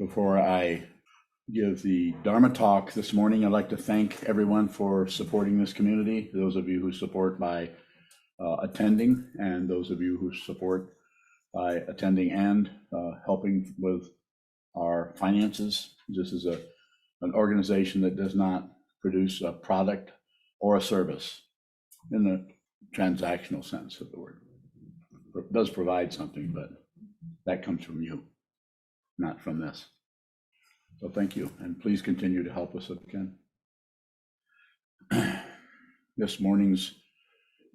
Before I give the Dharma talk this morning, I'd like to thank everyone for supporting this community, those of you who support by attending, and those of you who support by attending and helping with our finances. This is an organization that does not produce a product or a service in the transactional sense of the word. It does provide something, but that comes from you, not from this. So thank you, and please continue to help us if you can. This morning's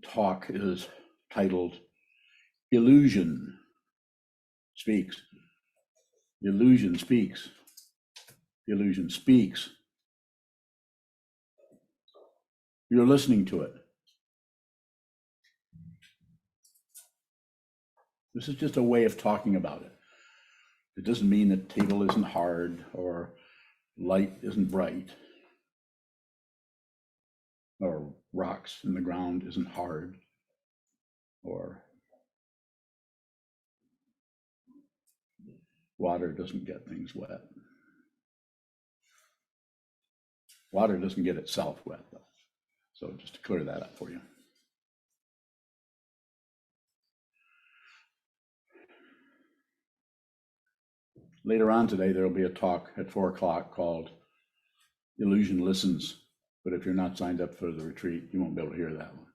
talk is titled Illusion Speaks. Illusion speaks. Illusion speaks. You're listening to it. This is just a way of talking about it. It doesn't mean that table isn't hard or light isn't bright or rocks in the ground isn't hard or water doesn't get things wet. Water doesn't get itself wet, though. So just to clear that up for you. Later on today, there will be a talk at 4 o'clock called Illusion Listens. But if you're not signed up for the retreat, you won't be able to hear that one.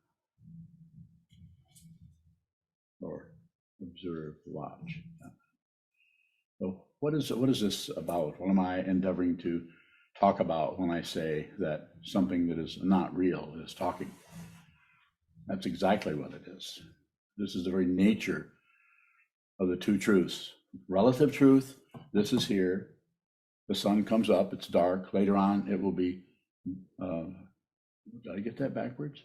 Or observe, watch. So what is this about? What am I endeavoring to talk about when I say that something that is not real is talking? That's exactly what it is. This is the very nature of the two truths. Relative truth, this is here. The sun comes up, it's dark. Later on, it will be, did I get that backwards?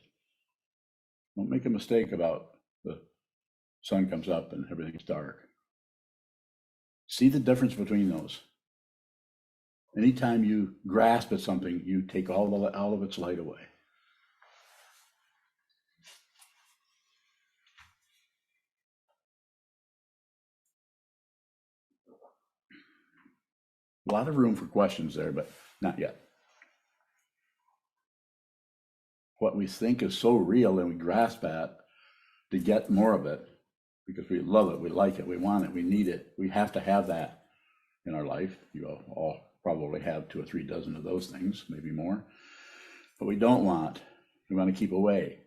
Don't make a mistake about the sun comes up and everything's dark. See the difference between those. Anytime you grasp at something, you take all of its light away. A lot of room for questions there, but not yet. What we think is so real and we grasp at to get more of it because we love it, we like it, we want it, we need it. We have to have that in our life. You all probably have 2 or 3 dozen of those things, maybe more. But we don't want, we want to keep away.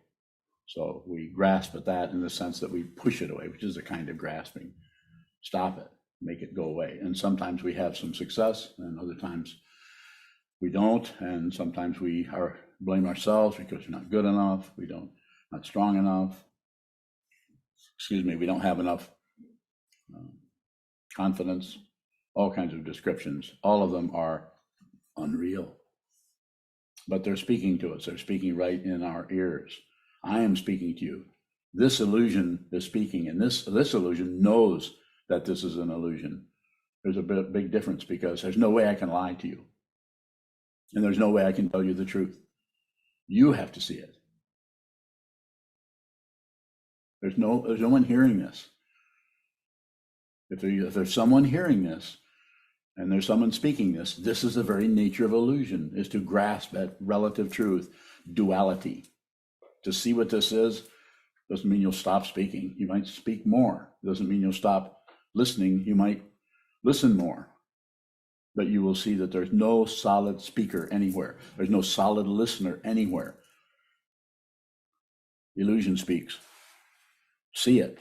So we grasp at that in the sense that we push it away, which is a kind of grasping. Stop it. Make it go away. And sometimes we have some success and other times we don't. And sometimes we blame ourselves because we're not good enough. Not strong enough. We don't have enough confidence, all kinds of descriptions. All of them are unreal. But they're speaking to us. They're speaking right in our ears. I am speaking to you. This illusion is speaking, and this illusion knows that this is an illusion. There's a big difference because there's no way I can lie to you. And there's no way I can tell you the truth. You have to see it. There's no one hearing this. If there's someone hearing this, and there's someone speaking this, this is the very nature of illusion, is to grasp at relative truth, duality. To see what this is doesn't mean you'll stop speaking. You might speak more. Doesn't mean you'll stop listening. You might listen more. But you will see that there's no solid speaker anywhere. There's no solid listener anywhere. Illusion speaks. See it,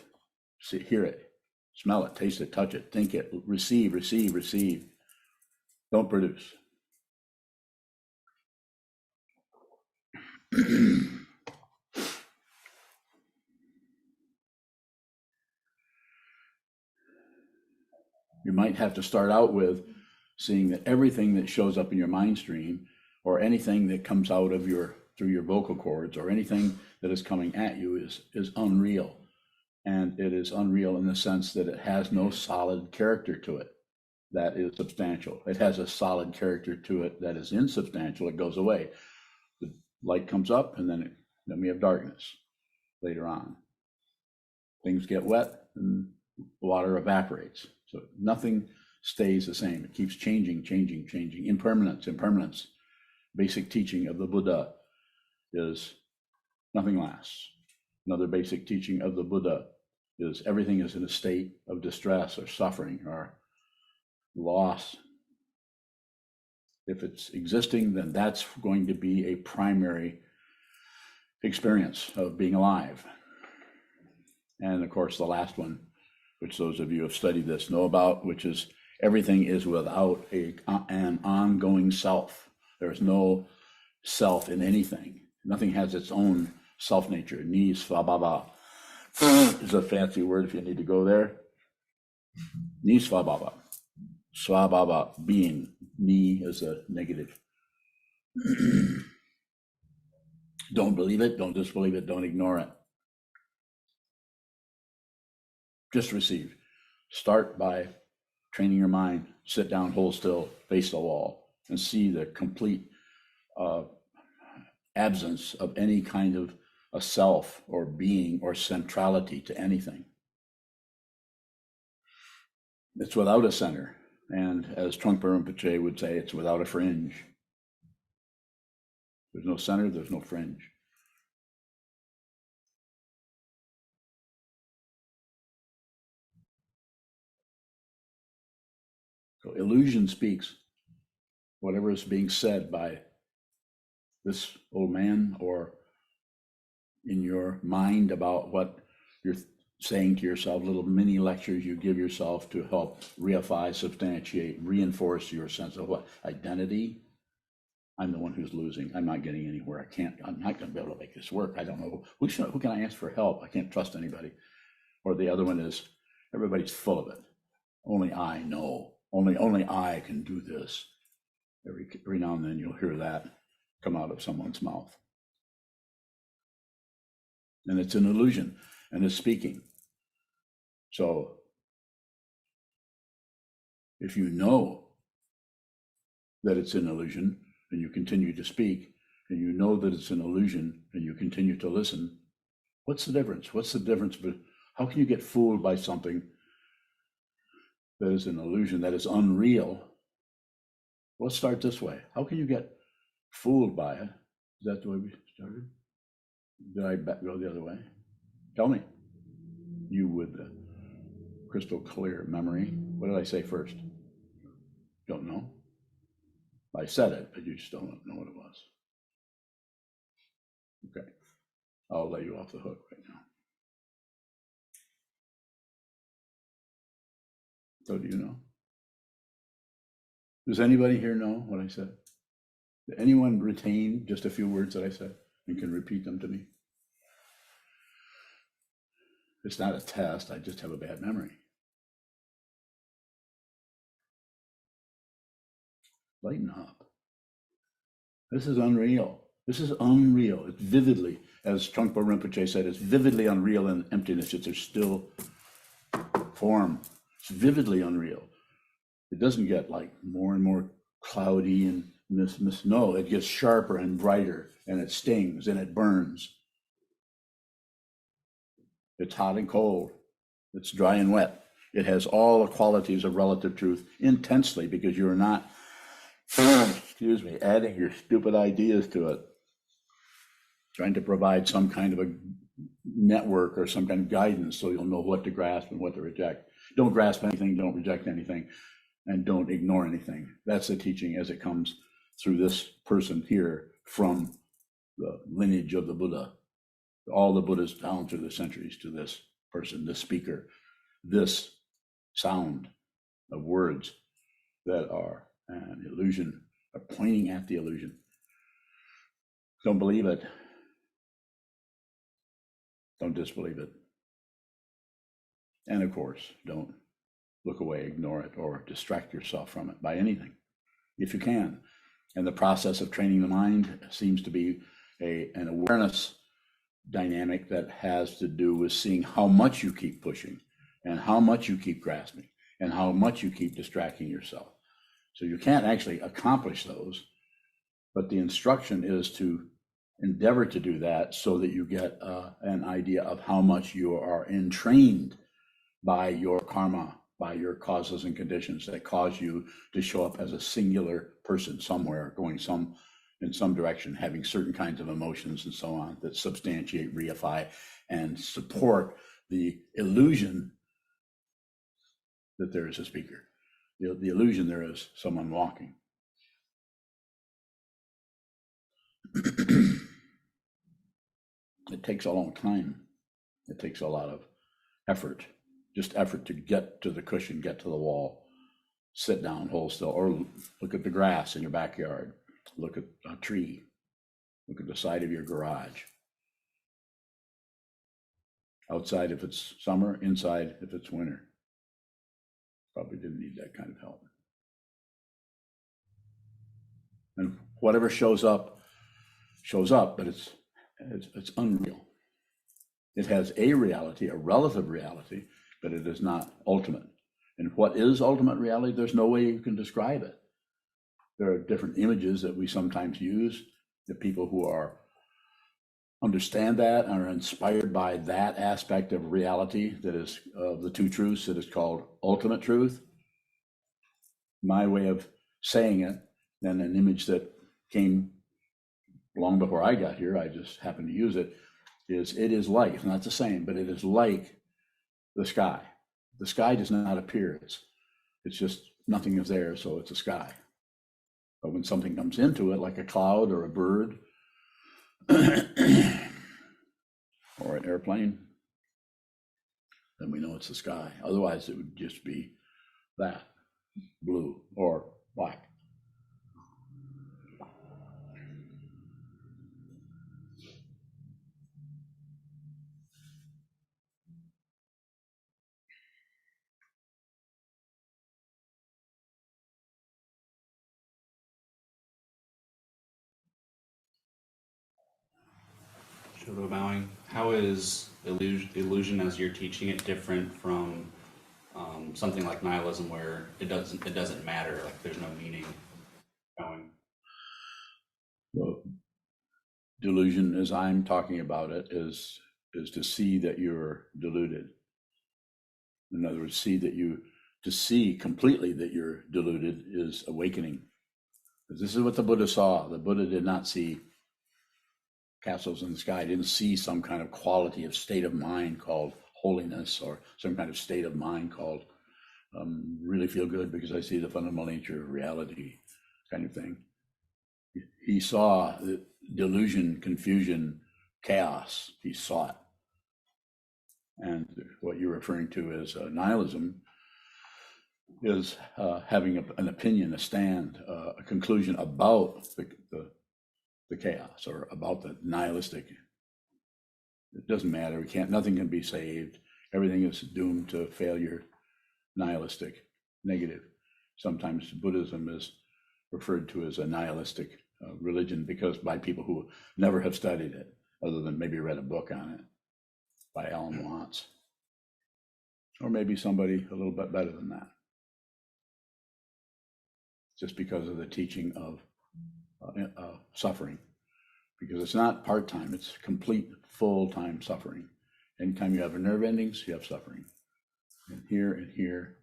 hear it, smell it, taste it, touch it, think it, receive. Don't produce. You might have to start out with seeing that everything that shows up in your mind stream or anything that comes out of through your vocal cords or anything that is coming at you is unreal. And it is unreal in the sense that it has no solid character to it that is substantial. It has a solid character to it that is insubstantial. It goes away. The light comes up and then we have darkness later on. Things get wet and water evaporates. So nothing stays the same. It keeps changing. Impermanence. Basic teaching of the Buddha is nothing lasts. Another basic teaching of the Buddha is everything is in a state of distress or suffering or loss. If it's existing, then that's going to be a primary experience of being alive. And of course, the last one, which those of you who have studied this know about, which is everything is without an ongoing self. There's no self in anything. Nothing has its own self nature. Ni svabhava is a fancy word if you need to go there. Ni svabhava. Svabhava, being. Ni is a negative. Don't believe it, don't disbelieve it, don't ignore it. Just receive. Start by training your mind. Sit down, hold still, face the wall, and see the complete absence of any kind of a self or being or centrality to anything. It's without a center. And as Trungpa Rinpoche would say, it's without a fringe. There's no center, there's no fringe. So illusion speaks. Whatever is being said by this old man or in your mind about what you're saying to yourself, little mini lectures you give yourself to help reify, substantiate, reinforce your sense of what? Identity. I'm the one who's losing. I'm not getting anywhere. I'm not going to be able to make this work. I don't know. Who can I ask for help? I can't trust anybody. Or the other one is, everybody's full of it. Only I know. Only I can do this. Every now and then you'll hear that come out of someone's mouth. And it's an illusion, and it's speaking. So if you know that it's an illusion and you continue to speak, and you know that it's an illusion and you continue to listen, what's the difference? What's the difference? But how can you get fooled by something that is an illusion, that is unreal? Let's start this way. How can you get fooled by it? Is that the way we started? Did I go the other way? Tell me. You with the crystal clear memory. What did I say first? Don't know. I said it, but you just don't know what it was. Okay. I'll let you off the hook right now. So do you know? Does anybody here know what I said? Did anyone retain just a few words that I said and can repeat them to me? It's not a test. I just have a bad memory. Lighten up. This is unreal. This is unreal. It's vividly, as Trungpa Rinpoche said, it's vividly unreal in emptiness. It's a still form. It's vividly unreal. It doesn't get like more and more cloudy and no, it gets sharper and brighter, and it stings and it burns. It's hot and cold. It's dry and wet. It has all the qualities of relative truth intensely, because you're not, adding your stupid ideas to it, trying to provide some kind of a network or some kind of guidance so you'll know what to grasp and what to reject. Don't grasp anything, don't reject anything, and don't ignore anything. That's the teaching as it comes through this person here from the lineage of the Buddha. All the Buddhas down through the centuries to this person, this speaker, this sound of words that are an illusion, are pointing at the illusion. Don't believe it. Don't disbelieve it. And of course, don't look away, ignore it, or distract yourself from it by anything, if you can. And the process of training the mind seems to be an awareness dynamic that has to do with seeing how much you keep pushing and how much you keep grasping and how much you keep distracting yourself. So you can't actually accomplish those, but the instruction is to endeavor to do that so that you get an idea of how much you are entrained by your karma by your causes and conditions that cause you to show up as a singular person somewhere, going in some direction, having certain kinds of emotions and so on that substantiate, reify, and support the illusion that there is a speaker, the illusion there is someone walking. It takes a long time. It takes a lot of effort, just effort to get to the cushion, get to the wall, sit down, hold still, or look at the grass in your backyard, look at a tree, look at the side of your garage. Outside if it's summer, inside if it's winter. Probably didn't need that kind of help. And whatever shows up, but it's unreal. It has a reality, a relative reality, but it is not ultimate. And what is ultimate reality? There's no way you can describe it. There are different images that we sometimes use. The people who understand that and are inspired by that aspect of reality that is of the two truths that is called ultimate truth. My way of saying it, and an image that came long before I got here, I just happened to use it, is like, it's not the same, but it is like the sky. The sky does not appear. It's just nothing is there, so it's a sky. But when something comes into it, like a cloud or a bird, or an airplane, then we know it's the sky. Otherwise, it would just be that, blue or black. Shodo bowing. How is illusion as you're teaching it different from something like nihilism, where it doesn't matter, like there's no meaning? Bowing. Well, delusion, as I'm talking about it, is to see that you're deluded. In other words, to see completely that you're deluded is awakening. This is what the Buddha saw. The Buddha did not see castles in the sky, didn't see some kind of quality of state of mind called holiness, or some kind of state of mind called really feel good because I see the fundamental nature of reality kind of thing. He saw the delusion, confusion, chaos. He saw it. And what you're referring to as nihilism is having an opinion, a stand, a conclusion about the chaos, or about the nihilistic. It doesn't matter. Nothing can be saved. Everything is doomed to failure. Nihilistic, negative. Sometimes Buddhism is referred to as a nihilistic religion, because by people who never have studied it, other than maybe read a book on it by Alan Watts, or maybe somebody a little bit better than that, just because of the teaching of suffering, because it's not part-time, it's complete full-time suffering. Anytime you have nerve endings, you have suffering. And here,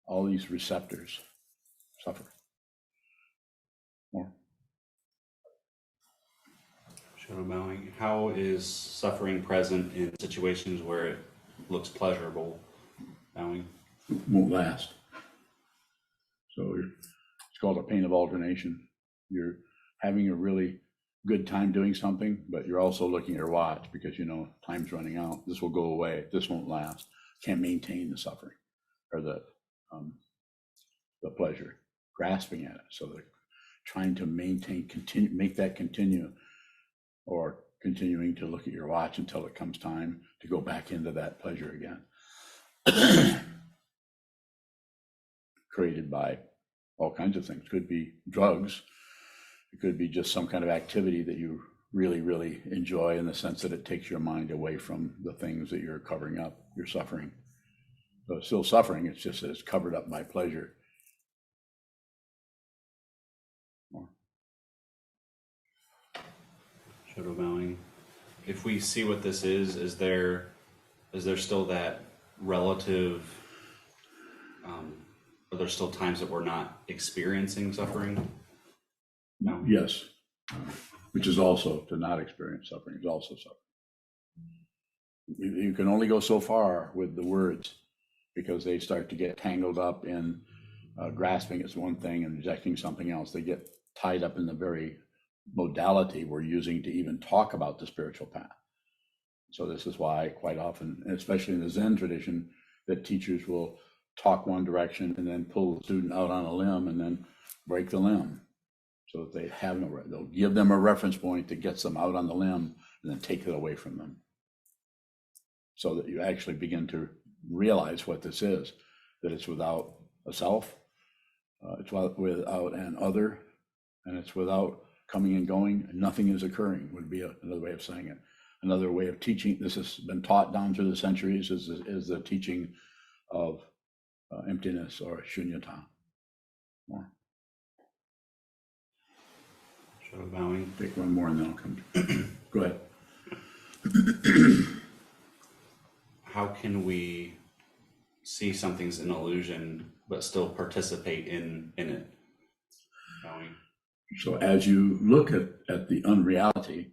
all these receptors suffer more. Shodo bowing. How is suffering present in situations where it looks pleasurable? Bowing. It won't last. So it's called a pain of alternation. You're having a really good time doing something, but you're also looking at your watch because you know time's running out. This will go away. This won't last. Can't maintain the suffering or the pleasure, grasping at it. So they're trying to make that continue, or continuing to look at your watch until it comes time to go back into that pleasure again. Created by all kinds of things. Could be drugs. It could be just some kind of activity that you really, really enjoy, in the sense that it takes your mind away from the things that you're covering up, your suffering. So it's still suffering, it's just that it's covered up by pleasure. Shodo bowing. If we see what this is there still that relative Are there still times that we're not experiencing suffering? No. Yes, which is also to not experience suffering is also suffering. You can only go so far with the words because they start to get tangled up in grasping is one thing and rejecting something else. They get tied up in the very modality we're using to even talk about the spiritual path. So this is why quite often, especially in the Zen tradition, that teachers will talk one direction and then pull the student out on a limb and then break the limb. So that they have no, they'll give them a reference point that gets them out on the limb and then take it away from them. So that you actually begin to realize what this is, that it's without a self, it's without an other, and it's without coming and going, and nothing is occurring, would be another way of saying it. Another way of teaching, this has been taught down through the centuries, is the teaching of emptiness or shunyata. More. Show of bowing. Take one more and then I'll come to go ahead. How can we see something's an illusion but still participate in it? Bowing. So as you look at the unreality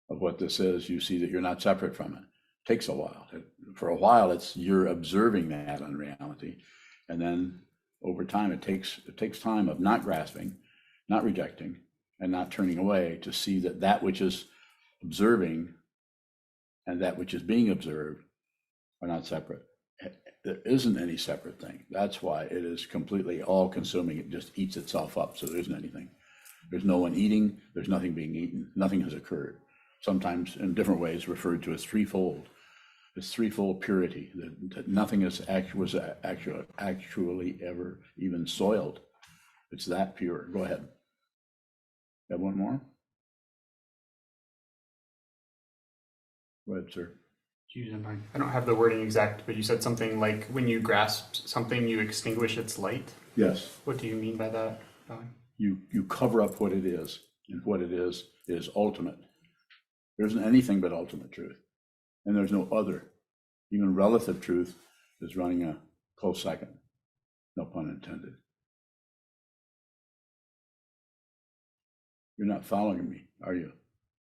of what this is, you see that you're not separate from it. It takes a while. For a while, you're observing that unreality, and then over time, it takes time of not grasping, not rejecting, and not turning away to see that which is observing and that which is being observed are not separate. There isn't any separate thing. That's why it is completely all-consuming. It just eats itself up, so there isn't anything. There's no one eating. There's nothing being eaten. Nothing has occurred. Sometimes in different ways referred to as threefold. It's threefold purity, that nothing was actually ever even soiled. It's that pure. Go ahead. Have one more? Go ahead, sir. I don't have the wording exact, but you said something like when you grasp something, you extinguish its light. Yes. What do you mean by that? You cover up what it is, and what it is ultimate. There isn't anything but ultimate truth, and there's no other. Even relative truth is running a close second. No pun intended. You're not following me, are you?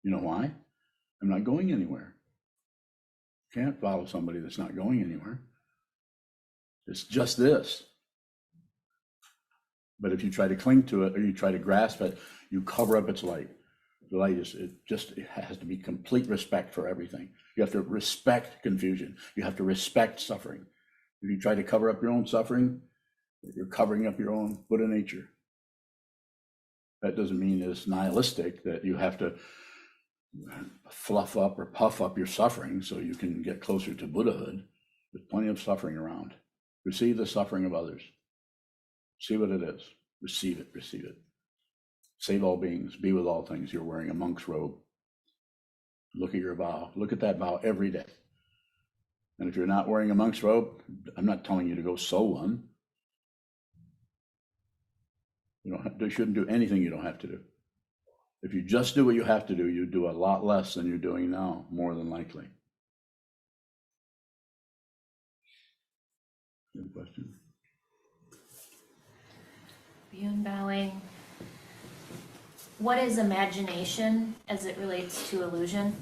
You know why? I'm not going anywhere. Can't follow somebody that's not going anywhere. It's just this. But if you try to cling to it or you try to grasp it, you cover up its light. The light it has to be complete respect for everything. You have to respect confusion. You have to respect suffering. If you try to cover up your own suffering, you're covering up your own Buddha nature. That doesn't mean it's nihilistic, that you have to fluff up or puff up your suffering so you can get closer to Buddhahood. There's plenty of suffering around. Receive the suffering of others. See what it is. Receive it, receive it. Save all beings, be with all things. You're wearing a monk's robe. Look at your vow. Look at that vow every day. And if you're not wearing a monk's robe, I'm not telling you to go sew one. You shouldn't do anything you don't have to do. If you just do what you have to do, you do a lot less than you're doing now, more than likely. Good question. Beyond bowing. What is imagination as it relates to illusion?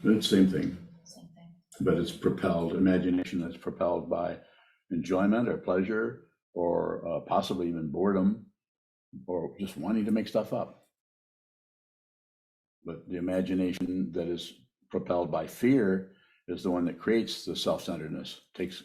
It's the same thing. Same thing. But it's propelled, imagination that's propelled by enjoyment or pleasure or possibly even boredom or just wanting to make stuff up. But the imagination that is propelled by fear is the one that creates the self-centeredness, takes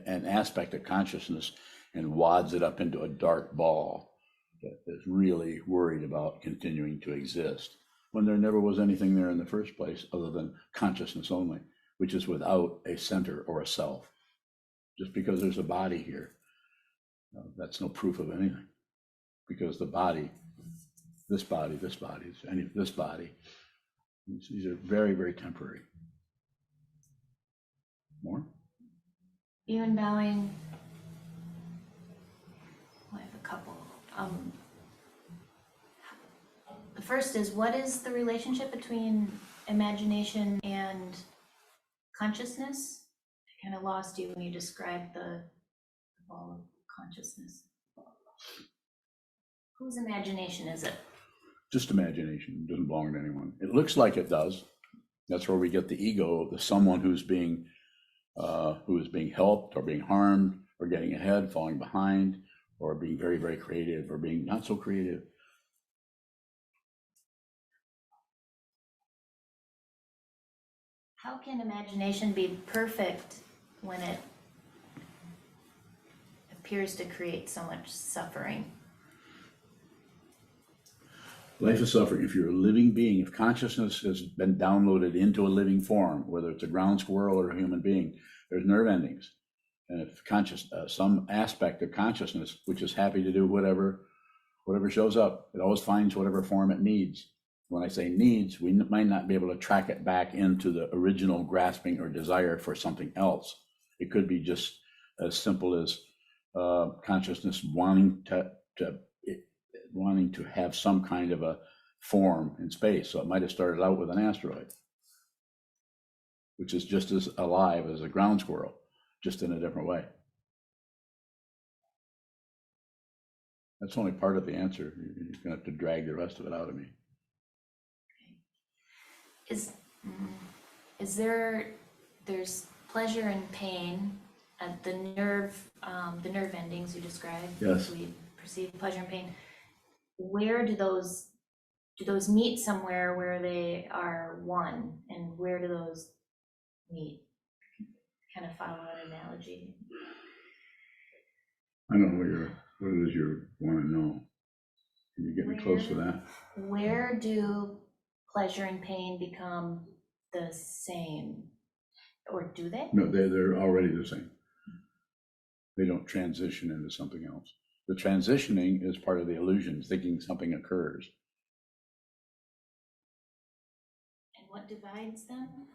an aspect of consciousness and wads it up into a dark ball that is really worried about continuing to exist when there never was anything there in the first place other than consciousness only, which is without a center or a self. Just because there's a body here, that's no proof of anything, because the body, this body, this body, these are very, very temporary. More? Beyond bowing. I have a couple. The first is, what is the relationship between imagination and consciousness? kind of lost you when you described the ball of consciousness. Whose imagination is it? Just imagination. It doesn't belong to anyone. It looks like it does. That's where we get the ego, the someone who is being helped or being harmed or getting ahead, falling behind, or being very, very creative or being not so creative. How can imagination be perfect when it appears to create so much suffering? Life is suffering. If you're a living being, if consciousness has been downloaded into a living form, whether it's a ground squirrel or a human being, there's nerve endings. And if some aspect of consciousness, which is happy to do whatever shows up, it always finds whatever form it needs. When I say needs, we might not be able to track it back into the original grasping or desire for something else. It could be just as simple as consciousness wanting to have some kind of a form in space. So it might have started out with an asteroid, which is just as alive as a ground squirrel, just in a different way. That's only part of the answer. You're going to have to drag the rest of it out of me. There's pleasure and pain at the nerve endings you described. Yes. We perceive pleasure and pain. Where do those meet somewhere where they are one, and where do those meet? Kind of follow an analogy. I don't know what it is you want to know. Can you get me close to that? Where do pleasure and pain become the same, or do they? No, they're already the same. They don't transition into something else. The transitioning is part of the illusion, thinking something occurs. And what divides them?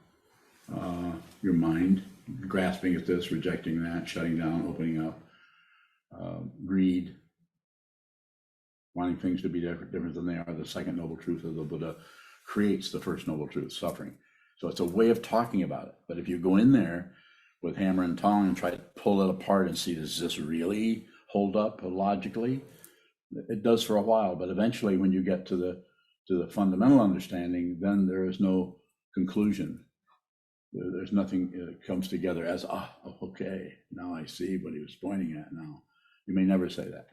Your mind, grasping at this, rejecting that, shutting down, opening up, greed, wanting things to be different than they are. The second noble truth of the Buddha creates the first noble truth, suffering. So it's a way of talking about it. But if you go in there with hammer and tong and try to pull it apart and see, does this really hold up logically? It does for a while, but eventually when you get to the fundamental understanding, then there is no conclusion. There's nothing that comes together as, okay, now I see what he was pointing at now. You may never say that.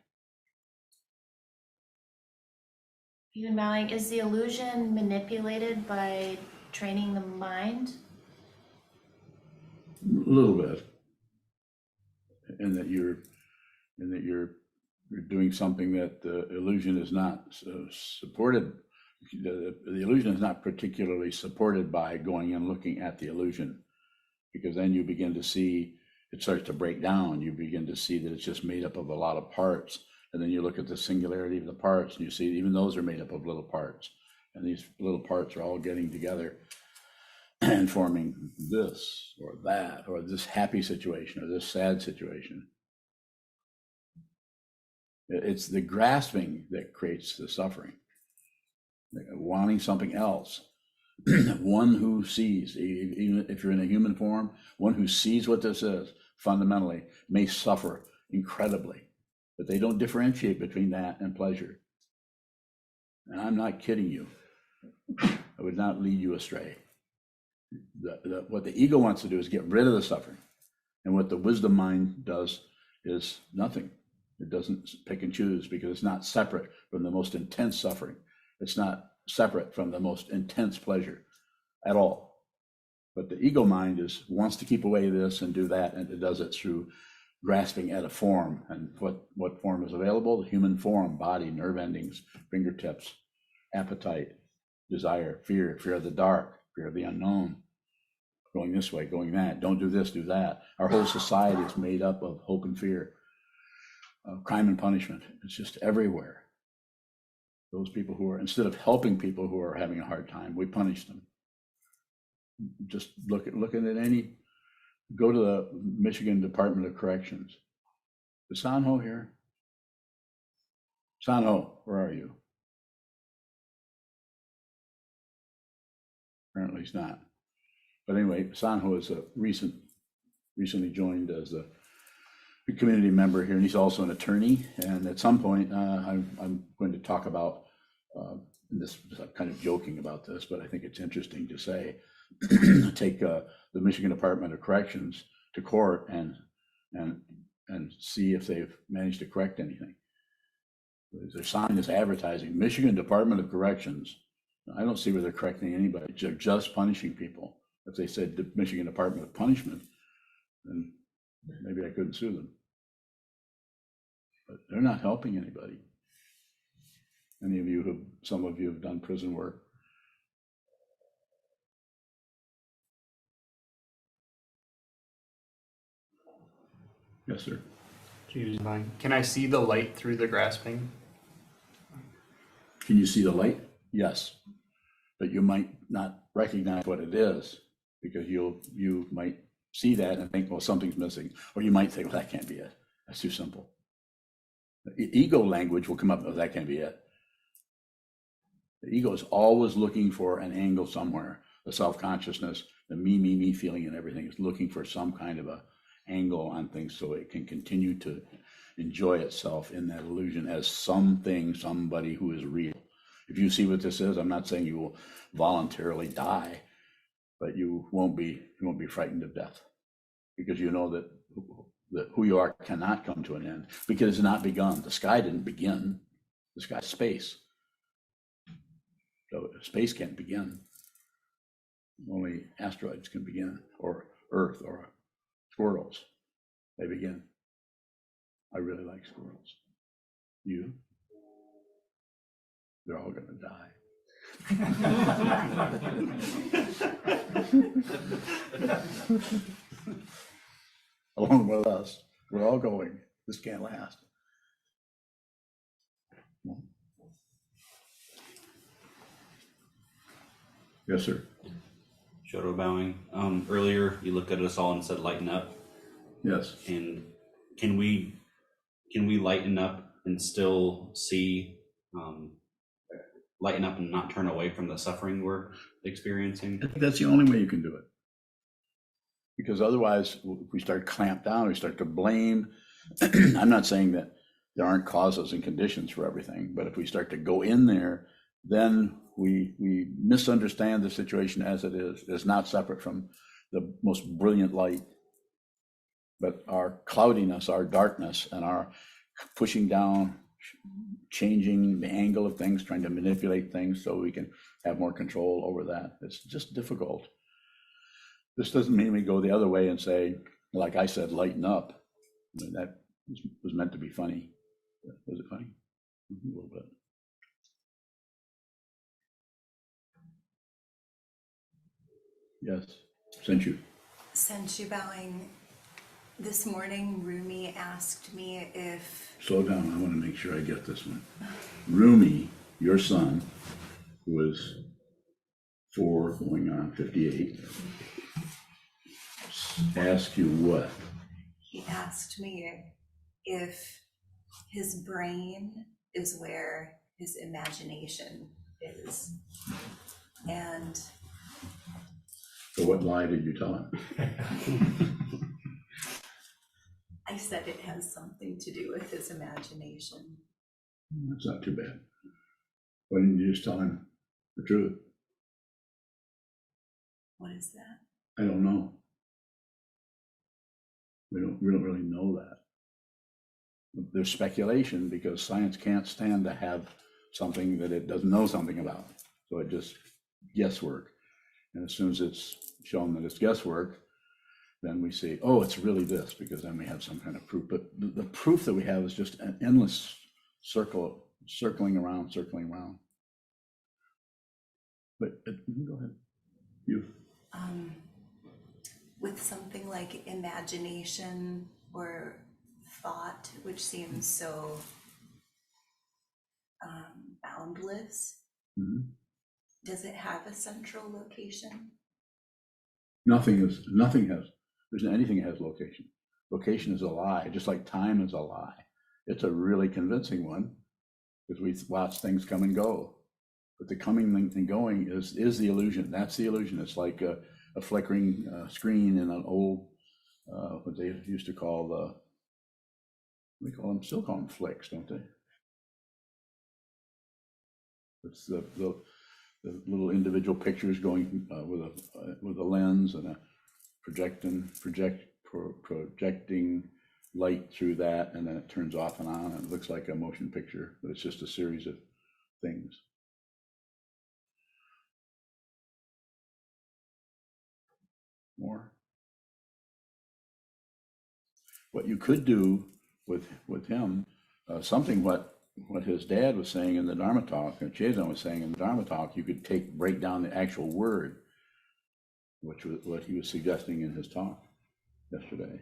Even bowing, is the illusion manipulated by training the mind? A little bit. And that you're doing something that the illusion is not supported. The illusion is not particularly supported by going and looking at the illusion, because then you begin to see it starts to break down. You begin to see that it's just made up of a lot of parts. And then you look at the singularity of the parts and you see even those are made up of little parts. And these little parts are all getting together and forming this or that, or this happy situation or this sad situation. It's the grasping that creates the suffering, wanting something else. One who sees, even if you're in a human form, one who sees what this is fundamentally may suffer incredibly, but they don't differentiate between that and pleasure. And I'm not kidding you. I would not lead you astray. What the ego wants to do is get rid of the suffering. And what the wisdom mind does is nothing. It doesn't pick and choose, because it's not separate from the most intense suffering. It's not separate from the most intense pleasure at all. But the ego mind wants to keep away this and do that, and it does it through grasping at a form. And what form is available? The human form, body, nerve endings, fingertips, appetite, desire, fear of the dark, fear of the unknown, going this way, going that, don't do this, do that. Our whole society is made up of hope and fear, crime and punishment. It's just everywhere. Those people who are, instead of helping people who are having a hard time, we punish them. Just looking at go to the Michigan Department of Corrections. Is Sanho here? Sanho, where are you? Apparently he's not. But anyway, Sanho is a recent recently joined as a community member here, and he's also an attorney. And at some point, I'm going to talk about, this, I'm kind of joking about this, but I think it's interesting to say, take the Michigan Department of Corrections to court and see if they've managed to correct anything. Their sign is advertising, Michigan Department of Corrections. I don't see where they're correcting anybody. They're just punishing people. If they said the Michigan Department of Punishment, then maybe I couldn't sue them. But they're not helping anybody. Any of you some of you have done prison work. Yes, sir. Can I see the light through the grasping? Can you see the light? Yes. But you might not recognize what it is, because you might see that and think, well, something's missing. Or you might think, well, that can't be it. That's too simple. Ego language will come up, oh, that can't be it. The ego is always looking for an angle somewhere. The self-consciousness, the me feeling and everything is looking for some kind of a angle on things so it can continue to enjoy itself in that illusion as something, somebody who is real. If you see what this is, I'm not saying you will voluntarily die, but you won't be frightened of death, because you know that who you are cannot come to an end, because it's not begun. The sky didn't begin. The sky is space. So space can't begin. Only asteroids can begin, or Earth, or squirrels. They begin. I really like squirrels. You? They're all going to die. Along with us, we're all going. This can't last. Yes, sir. Shoto bowing. Earlier, you looked at us all and said, lighten up. Yes. And can we lighten up and still see, lighten up and not turn away from the suffering we're experiencing? I think that's the only way you can do it. Because otherwise, if we start clamp down, we start to blame. I'm not saying that there aren't causes and conditions for everything, but if we start to go in there, then we misunderstand the situation as it is. It's not separate from the most brilliant light, but our cloudiness, our darkness, and our pushing down, changing the angle of things, trying to manipulate things so we can have more control over that. It's just difficult. This doesn't mean we go the other way and say, like I said, lighten up. I mean, that was meant to be funny. Was it funny? A little bit. Yes, sent you. Sent you bowing. This morning, Rumi asked me if... Slow down, I want to make sure I get this one. Rumi, your son, who is 4 going on 58, asked you what? He asked me if his brain is where his imagination is. And So what lie did you tell him? I said it has something to do with his imagination. That's not too bad. Why didn't you just tell him the truth? What is that? I don't know. We don't really know that. There's speculation because science can't stand to have something that it doesn't know something about. So it just guesswork. And as soon as it's shown that it's guesswork, then we say, oh, it's really this, because then we have some kind of proof. But the proof that we have is just an endless circling around. But go ahead. You. With something like imagination or thought, which seems so boundless, does it have a central location? Nothing has. There's anything that has location. Location is a lie, just like time is a lie. It's a really convincing one because we watch things come and go. But the coming and going is the illusion. That's the illusion. It's like a flickering screen in an old what they used to call still call them flicks, don't they? It's the little individual pictures going with a lens and a projecting light through that, and then it turns off and on, and it looks like a motion picture, but it's just a series of things. More. What you could do with him, something what his dad was saying in the Dharma talk, and Sokuzan was saying in the Dharma talk, you could break down the actual word, which was what he was suggesting in his talk yesterday.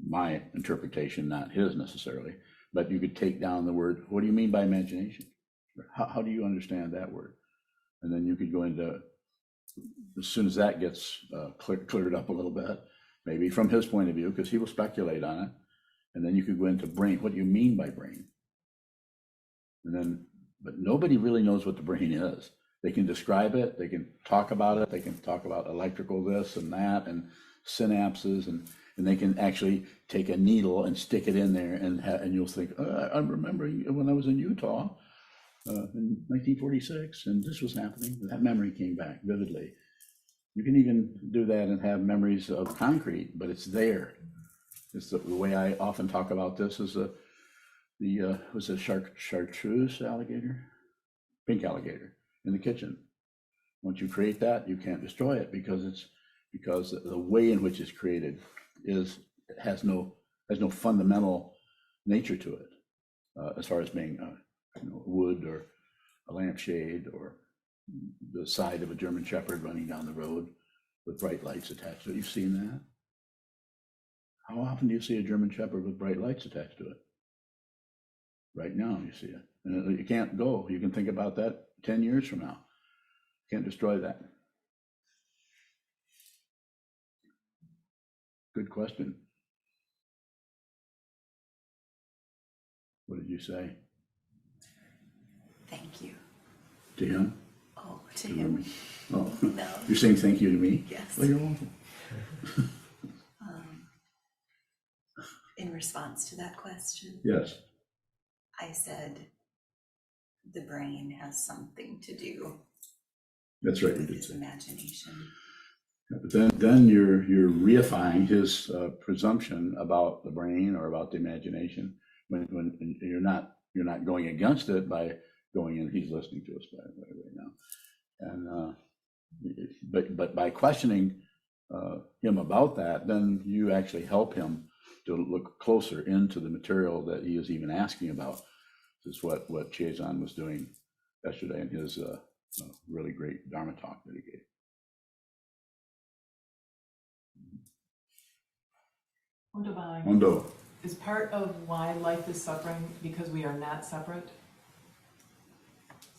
My interpretation, not his necessarily, but you could take down the word. What do you mean by imagination? How do you understand that word? And then you could go into, as soon as that gets cleared up a little bit, maybe from his point of view, because he will speculate on it, and then you could go into brain. What do you mean by brain? And then, but nobody really knows what the brain is. They can describe it, they can talk about it, they can talk about electrical this and that, and synapses, and they can actually take a needle and stick it in there, and you'll think, I'm remembering when I was in Utah in 1946, and this was happening. That memory came back vividly. You can even do that and have memories of concrete, but it's there. It's the way I often talk about this is was a chartreuse alligator, pink alligator in the kitchen. Once you create that, you can't destroy it because the way in which it's created has no fundamental nature to it, as far as being wood or a lampshade or the side of a German Shepherd running down the road with bright lights attached to it. You've seen that? How often do you see a German Shepherd with bright lights attached to it? Right now you see it. And you can't go. You can think about that 10 years from now. You can't destroy that. Good question. What did you say? Thank you. To him? Oh, to him. Oh, No. you're saying thank you to me? Yes. Oh, you're welcome. In response to that question, Yes. I said the brain has something to do That's right. You with did his say. imagination. But then you're reifying his presumption about the brain or about the imagination when you're not going against it by going in. He's listening to us by the way right now, and but by questioning him about that, then you actually help him to look closer into the material that he is even asking about. This is what Sokuzan was doing yesterday in his really great Dharma talk that he gave. Hondo. Is part of why life is suffering because we are not separate?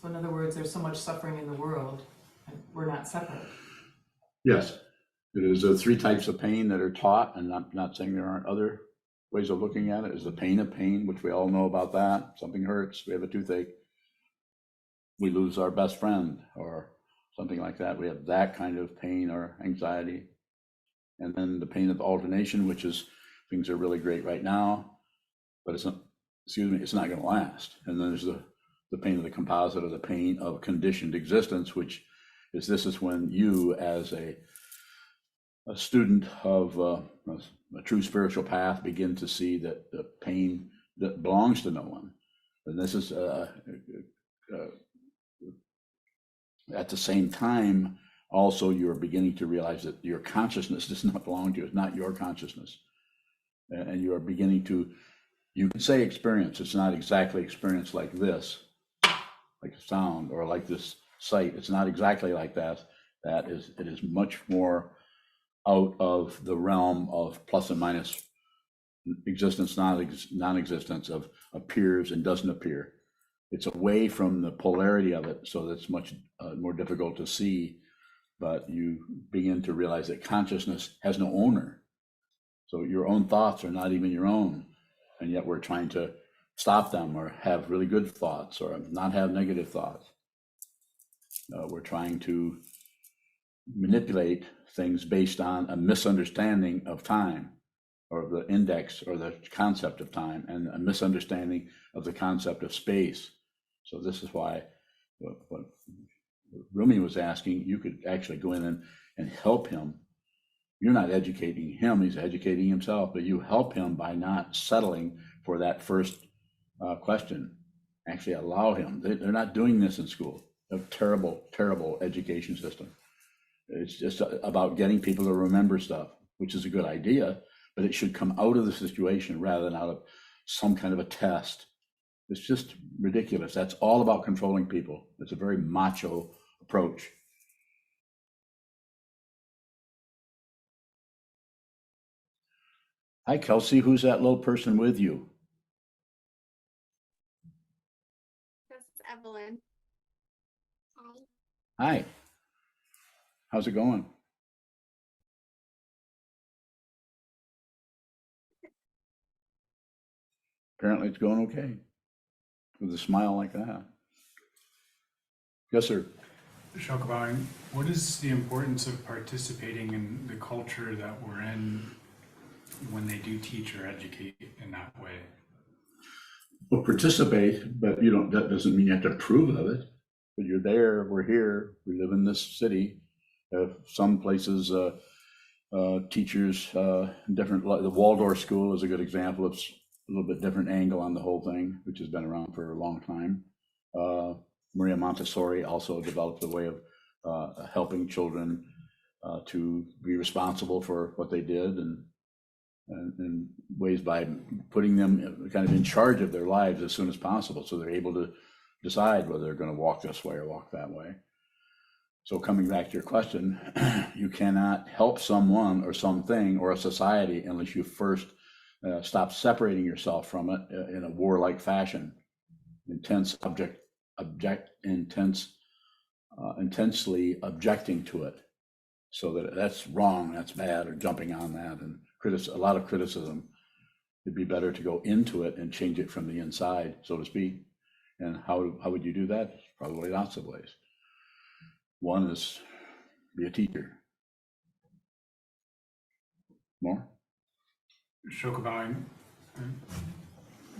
So in other words, there's so much suffering in the world, and we're not separate. Yes, it is 3 types of pain that are taught, and I'm not saying there aren't other ways of looking at it. Is the pain of pain, which we all know about that. Something hurts, we have a toothache, we lose our best friend or something like that. We have that kind of pain or anxiety. And then the pain of alternation, which is things are really great right now, but it's not going to last. And then there's the pain of the composite, or the pain of conditioned existence, which is when you, as a student of a true spiritual path, begin to see that the pain that belongs to no one. And this is at the same time, also you're beginning to realize that your consciousness does not belong to you. It's not your consciousness. And you are beginning to, you can say experience. It's not exactly experience like this, like sound, or like this sight. It's not exactly like that. It is much more out of the realm of plus and minus, existence, non-existence, of appears and doesn't appear. It's away from the polarity of it, so that's much more difficult to see. But you begin to realize that consciousness has no owner. So your own thoughts are not even your own, and yet we're trying to stop them, or have really good thoughts, or not have negative thoughts. We're trying to manipulate things based on a misunderstanding of time, or the index or the concept of time, and a misunderstanding of the concept of space. So this is why what Rumi was asking, you could actually go in and help him. You're not educating him, he's educating himself, but you help him by not settling for that first question. Actually allow him. They're not doing this in school. A terrible, terrible education system. It's just about getting people to remember stuff, which is a good idea, but it should come out of the situation rather than out of some kind of a test. It's just ridiculous. That's all about controlling people. It's a very macho approach. Hi, Kelsey. Who's that little person with you? This is Evelyn. Hi. How's it going? Apparently it's going okay. With a smile like that. Yes, sir. Sokuzan, what is the importance of participating in the culture that we're in when they do teach or educate in that way? Well, participate, but that doesn't mean you have to approve of it. But you're there, we're here, we live in this city. Some places, teachers, different, the Waldorf school is a good example. It's a little bit different angle on the whole thing, which has been around for a long time. Maria Montessori also developed a way of helping children to be responsible for what they did, and ways by putting them kind of in charge of their lives as soon as possible, so they're able to decide whether they're going to walk this way or walk that way. So coming back to your question, you cannot help someone or something or a society unless you first stop separating yourself from it in a warlike fashion, intensely objecting to it. So that's wrong, that's bad, or jumping on that, and a lot of criticism. It'd be better to go into it and change it from the inside, so to speak. And how would you do that? Probably lots of ways. One is be a teacher. More? Sokuzan,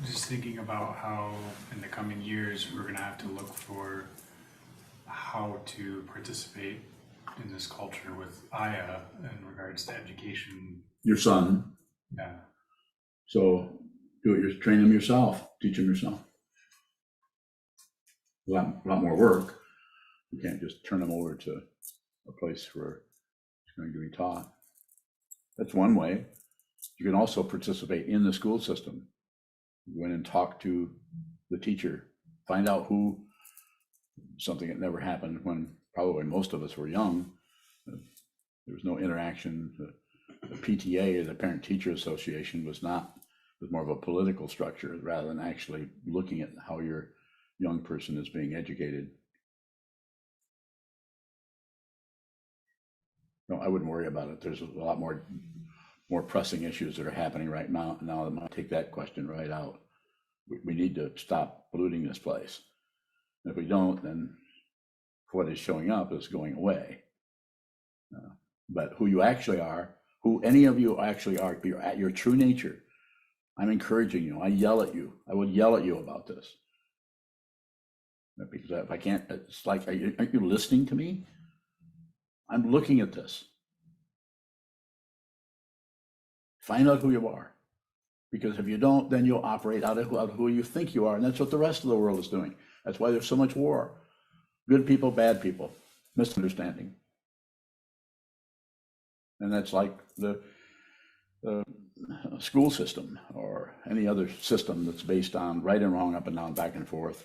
just thinking about how in the coming years we're going to have to look for how to participate in this culture with Aya in regards to education. Your son. Yeah. So train him yourself, teach him yourself. A lot more work. You can't just turn him over to a place where he's going to be taught. That's one way. You can also participate in the school system. Go in and talk to the teacher. Find out something that never happened when probably most of us were young. There was no interaction. The PTA, the Parent Teacher Association, was more of a political structure rather than actually looking at how your young person is being educated. No, I wouldn't worry about it. There's a lot more pressing issues that are happening right now. Now I'm going to take that question right out. We need to stop polluting this place. And if we don't, then what is showing up is going away. But who you actually are, who any of you actually are, you're at your true nature. I'm encouraging you. I yell at you. I would yell at you about this. Because if I can't, it's like, aren't you listening to me? I'm looking at this. Find out who you are. Because if you don't, then you'll operate out of who you think you are. And that's what the rest of the world is doing. That's why there's so much war. Good people, bad people, misunderstanding. And that's like the school system or any other system that's based on right and wrong, up and down, back and forth.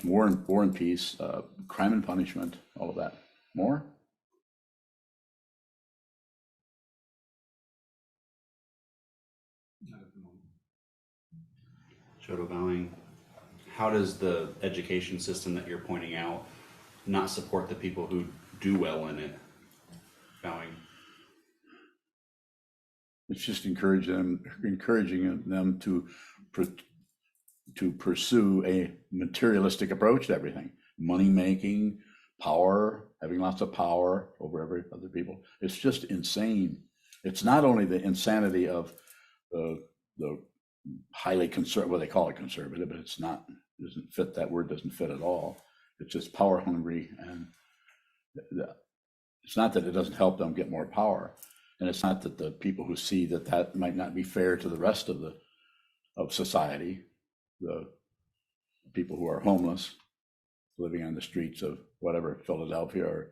War and peace, crime and punishment, all of that. More? Shoto bowing. How does the education system that you're pointing out not support the people who do well in it? Bowing. It's just encouraging them to pursue a materialistic approach to everything. Money making, power, having lots of power over other people. It's just insane. It's not only the insanity of the highly conservative, well, they call it conservative, but it's not, doesn't fit, that word doesn't fit at all. It's just power hungry, and it's not that it doesn't help them get more power, and it's not that the people who see that might not be fair to the rest of society, the people who are homeless, living on the streets of whatever, Philadelphia or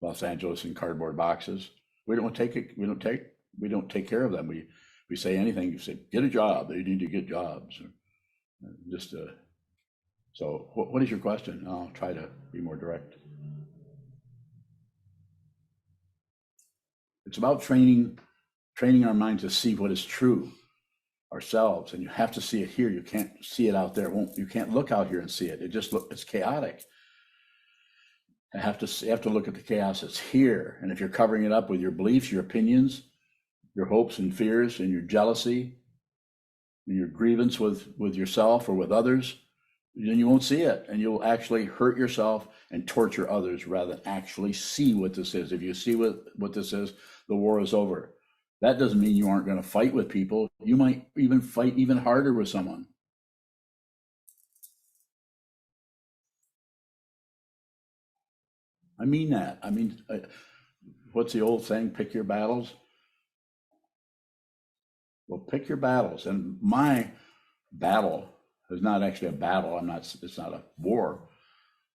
Los Angeles in cardboard boxes. We don't take care of them. We say anything, you say, get a job, they need to get jobs. Just so what is your question? I'll try to be more direct. It's about training our mind to see what is true ourselves, and you have to see it here. You can't see it out there. You can't look out here and see it. It's chaotic. You have to look at the chaos that's here. And if you're covering it up with your beliefs, your opinions, your hopes and fears, and your jealousy, and your grievance with yourself or with others, then you won't see it, and you'll actually hurt yourself and torture others rather than actually see what this is. If you see what this is, the war is over. That doesn't mean you aren't going to fight with people. You might even fight even harder with someone. I mean that. I mean, what's the old saying? Pick your battles. Well, pick your battles. And my battle is not actually a battle. It's not a war.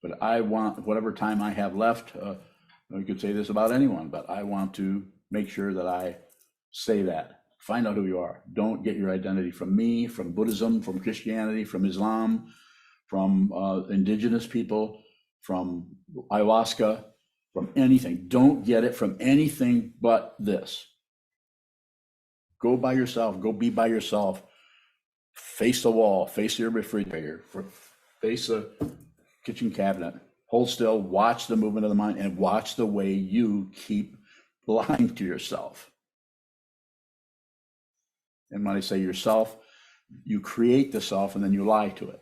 But I want, whatever time I have left, you could say this about anyone, but I want to make sure that I say that. Find out who you are. Don't get your identity from me, from Buddhism, from Christianity, from Islam, from indigenous people, from ayahuasca, from anything. Don't get it from anything but this. Go by yourself. Go be by yourself. Face the wall. Face your refrigerator. Face the kitchen cabinet. Hold still. Watch the movement of the mind and watch the way you keep lying to yourself. And when I say yourself, you create the self and then you lie to it.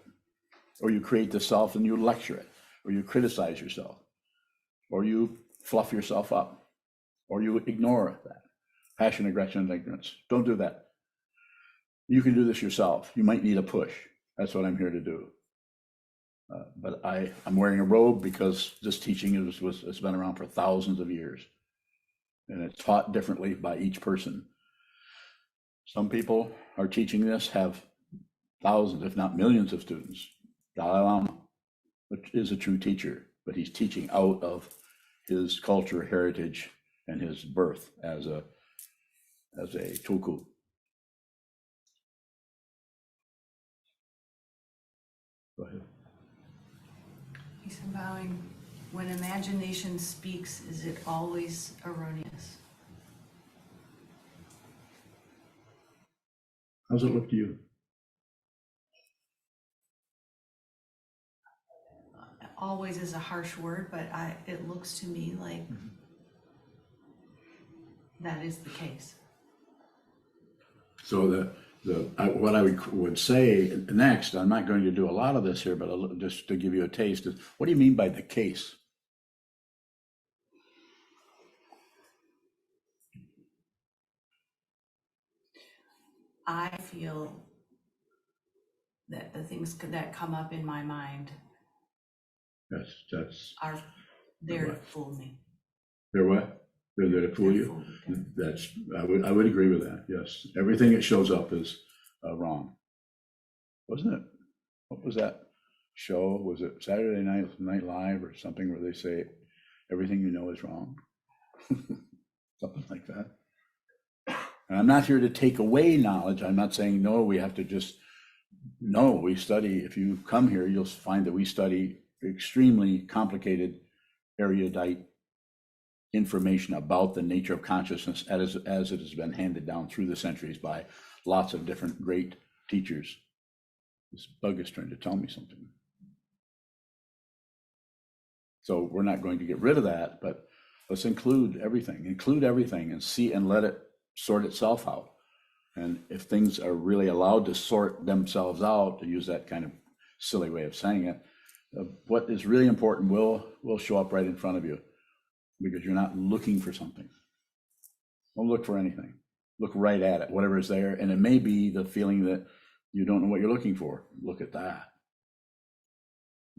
Or you create the self and you lecture it. Or you criticize yourself. Or you fluff yourself up. Or you ignore that. Passion, aggression, and ignorance. Don't do that. You can do this yourself. You might need a push. That's what I'm here to do. But I'm wearing a robe because this teaching has been around for thousands of years. And it's taught differently by each person. Some people are teaching this, have thousands, if not millions of students. Dalai Lama, which is a true teacher, but he's teaching out of his culture, heritage, and his birth as a tulku. Go ahead. He's bowing. When imagination speaks, is it always erroneous? How's it look to you? Always is a harsh word, but it looks to me like that is the case. So what I would say next, I'm not going to do a lot of this here, but just to give you a taste, is what do you mean by the case? I feel that the things that come up in my mind That's are there to fool me. they're what? They're there to fool you? That's I would agree with that. Yes, everything that shows up is wrong, wasn't it? What was that show? Was it Saturday Night Live or something where they say everything you know is wrong? Something like that. And I'm not here to take away knowledge. I'm not saying no. We have to just no. We study. If you come here, you'll find that we study extremely complicated, erudite information about the nature of consciousness as it has been handed down through the centuries by lots of different great teachers. This bug is trying to tell me something. So we're not going to get rid of that, but let's include everything and see and let it sort itself out. And if things are really allowed to sort themselves out, to use that kind of silly way of saying it, what is really important will show up right in front of you because you're not looking for something. Don't look for anything. Look right at it, whatever is there. And it may be the feeling that you don't know what you're looking for. Look at that.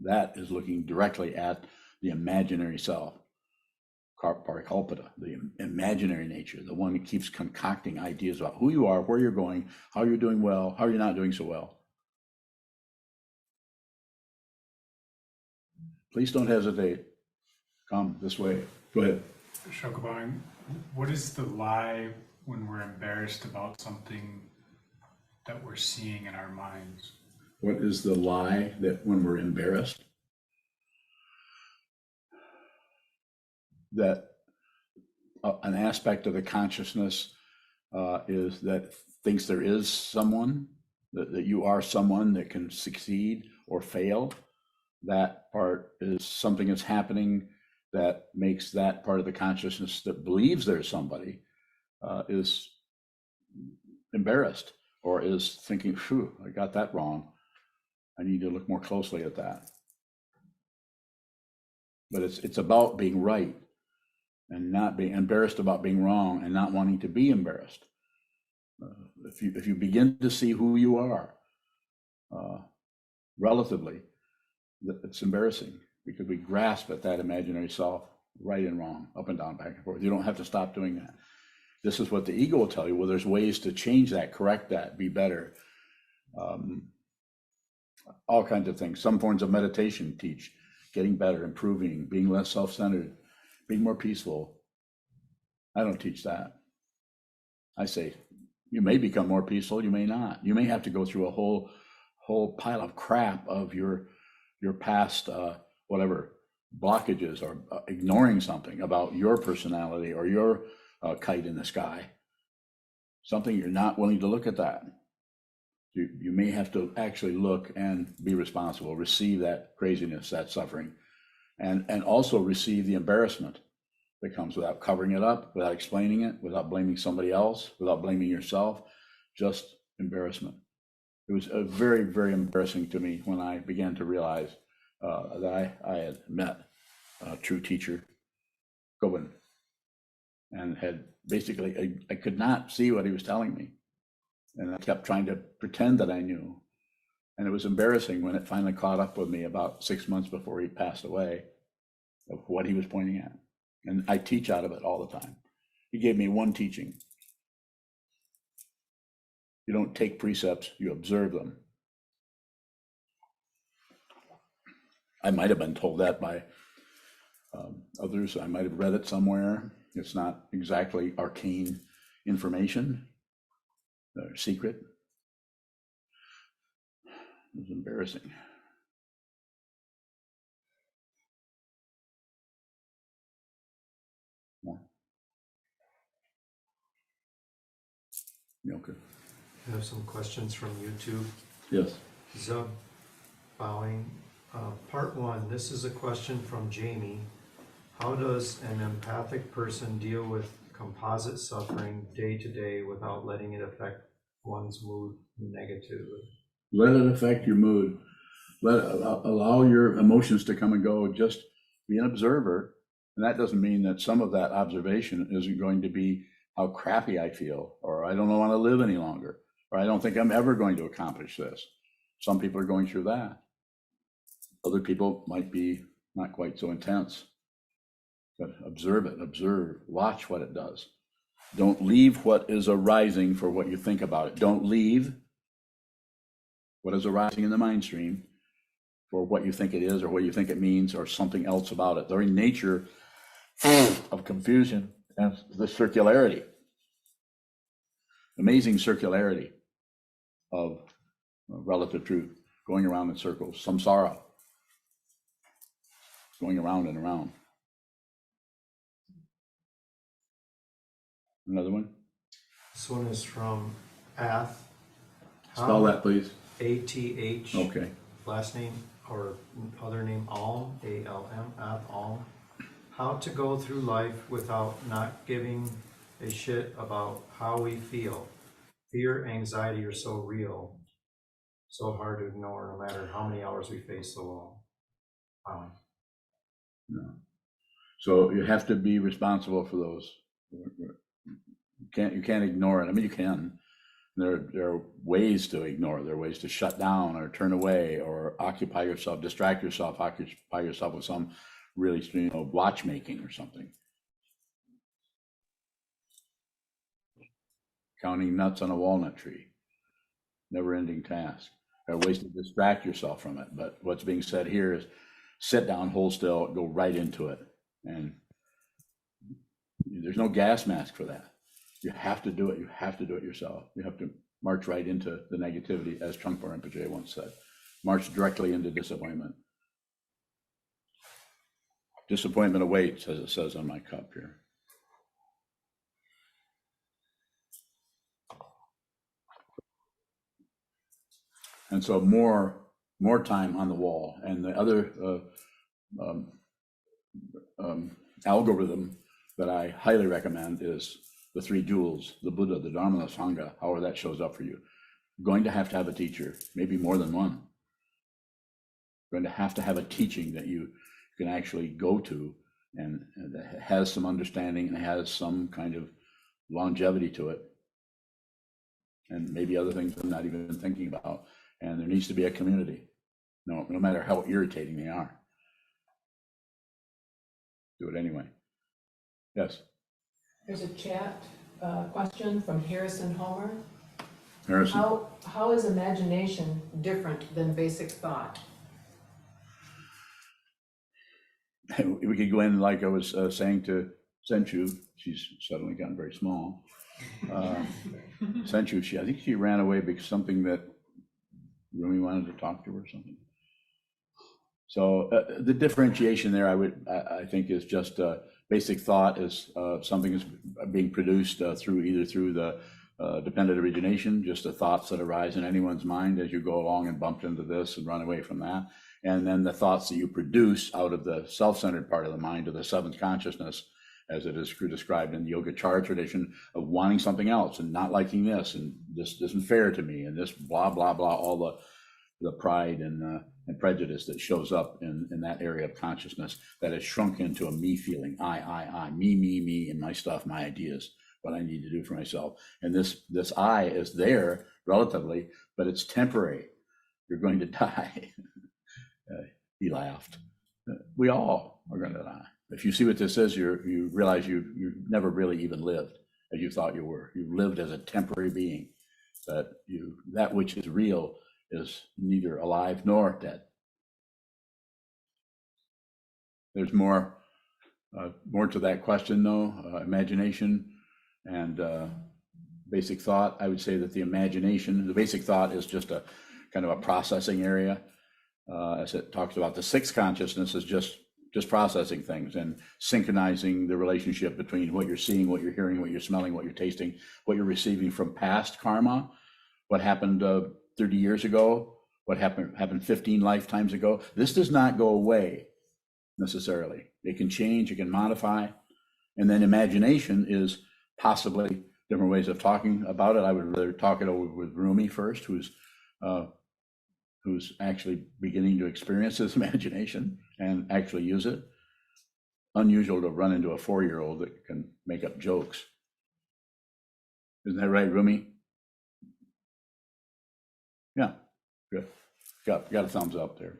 That is looking directly at the imaginary self, parakalpita, the imaginary nature, the one that keeps concocting ideas about who you are, where you're going, how you're doing well, how you're not doing so well. Please don't hesitate. Come this way. Go ahead. Sokuzan, what is the lie when we're embarrassed about something that we're seeing in our minds? What is the lie that when we're embarrassed? That an aspect of the consciousness is that thinks there is someone, that you are someone that can succeed or fail. That part is something that's happening that makes that part of the consciousness that believes there's somebody is embarrassed or is thinking, phew, I got that wrong. I need to look more closely at that. But it's about being right and not being embarrassed about being wrong and not wanting to be embarrassed. If you begin to see who you are relatively, it's embarrassing because we grasp at that imaginary self, right and wrong, up and down, back and forth. You don't have to stop doing that. This is what the ego will tell you. Well, there's ways to change that, correct that, be better. All kinds of things. Some forms of meditation teach getting better, improving, being less self-centered, being more peaceful. I don't teach that. I say, you may become more peaceful, you may not. You may have to go through a whole pile of crap of your past whatever blockages or ignoring something about your personality or your kite in the sky. Something you're not willing to look at that. You may have to actually look and be responsible, receive that craziness, that suffering, and also receive the embarrassment that comes without covering it up, without explaining it, without blaming somebody else, without blaming yourself, just embarrassment. It was very, very embarrassing to me when I began to realize that I had met a true teacher, Goban, and had basically, I could not see what he was telling me. And I kept trying to pretend that I knew. And it was embarrassing when it finally caught up with me about 6 months before he passed away of what he was pointing at. And I teach out of it all the time. He gave me one teaching. You don't take precepts, you observe them. I might have been told that by others. I might have read it somewhere. It's not exactly arcane information. Secret. It was embarrassing. More. Okay. I have some questions from YouTube. Yes. Zub Bowing. Part 1, this is a question from Jamie. How does an empathic person deal with composite suffering day to day without letting it affect one's mood negatively? Let it affect your mood. Allow your emotions to come and go. Just be an observer. And that doesn't mean that some of that observation isn't going to be how crappy I feel, or I don't want to live any longer, or I don't think I'm ever going to accomplish this. Some people are going through that. Other people might be not quite so intense. But observe it, watch what it does. Don't leave what is arising for what you think about it. Don't leave what is arising in the mind stream for what you think it is or what you think it means or something else about it. The very nature of confusion and the circularity, amazing circularity of relative truth, going around in circles, samsara, going around and around. Another one? This one is from Ath. Spell that, please. A-T-H. Okay. Last name or other name Alm, A-L-M, Ath Alm. How to go through life without not giving a shit about how we feel. Fear, anxiety are so real, so hard to ignore no matter how many hours we face the wall. Bowing. No. So you have to be responsible for those. You can't ignore it. I mean, you can. There are ways to ignore. There are ways to shut down or turn away or occupy yourself, distract yourself, occupy yourself with some really, watchmaking or something. Counting nuts on a walnut tree. Never-ending task. There are ways to distract yourself from it. But what's being said here is sit down, hold still, go right into it. And there's no gas mask for that. You have to do it. You have to do it yourself. You have to march right into the negativity, as Trungpa Rinpoche once said. March directly into disappointment. Disappointment awaits, as it says on my cup here. And so more time on the wall. And the other algorithm that I highly recommend is the three jewels, the Buddha, the Dharma, the Sangha, however that shows up for you. You're going to have a teacher, maybe more than one. You're going to have a teaching that you can actually go to and that has some understanding and has some kind of longevity to it. And maybe other things I'm not even thinking about. And there needs to be a community, no matter how irritating they are. Do it anyway. Yes. There's a chat question from Harrison Homer. Harrison. How is imagination different than basic thought? We could go in, like I was saying to Senchu, she's suddenly gotten very small. Senchu, I think she ran away because something that Rumi wanted to talk to her or something. So the differentiation there, I think, is just basic thought is something is being produced either through the dependent origination, just the thoughts that arise in anyone's mind as you go along and bump into this and run away from that. And then the thoughts that you produce out of the self-centered part of the mind, or the seventh consciousness, as it is described in the Yogacara tradition, of wanting something else and not liking this, and this isn't fair to me, and this blah, blah, blah, all the pride and prejudice that shows up in that area of consciousness that has shrunk into a me feeling, I, me, and my stuff, my ideas, what I need to do for myself. And this I is there relatively, but it's temporary. You're going to die. He laughed. We all are going to die. If you see what this is, you realize you've never really even lived as you thought you were. You've lived as a temporary being. That which is real is neither alive nor dead. There's more to that question, though. Imagination and basic thought. I would say that the basic thought is just a kind of a processing area. As it talks about, the sixth consciousness is just processing things and synchronizing the relationship between what you're seeing, what you're hearing, what you're smelling, what you're tasting, what you're receiving from past karma, what happened 30 years ago, what happened 15 lifetimes ago. This does not go away necessarily. It can change, it can modify. And then imagination is possibly different ways of talking about it. I would rather talk it over with Rumi first, who's actually beginning to experience this imagination and actually use it. Unusual to run into a 4-year-old that can make up jokes. Isn't that right, Rumi? Yeah, good. Got a thumbs up there.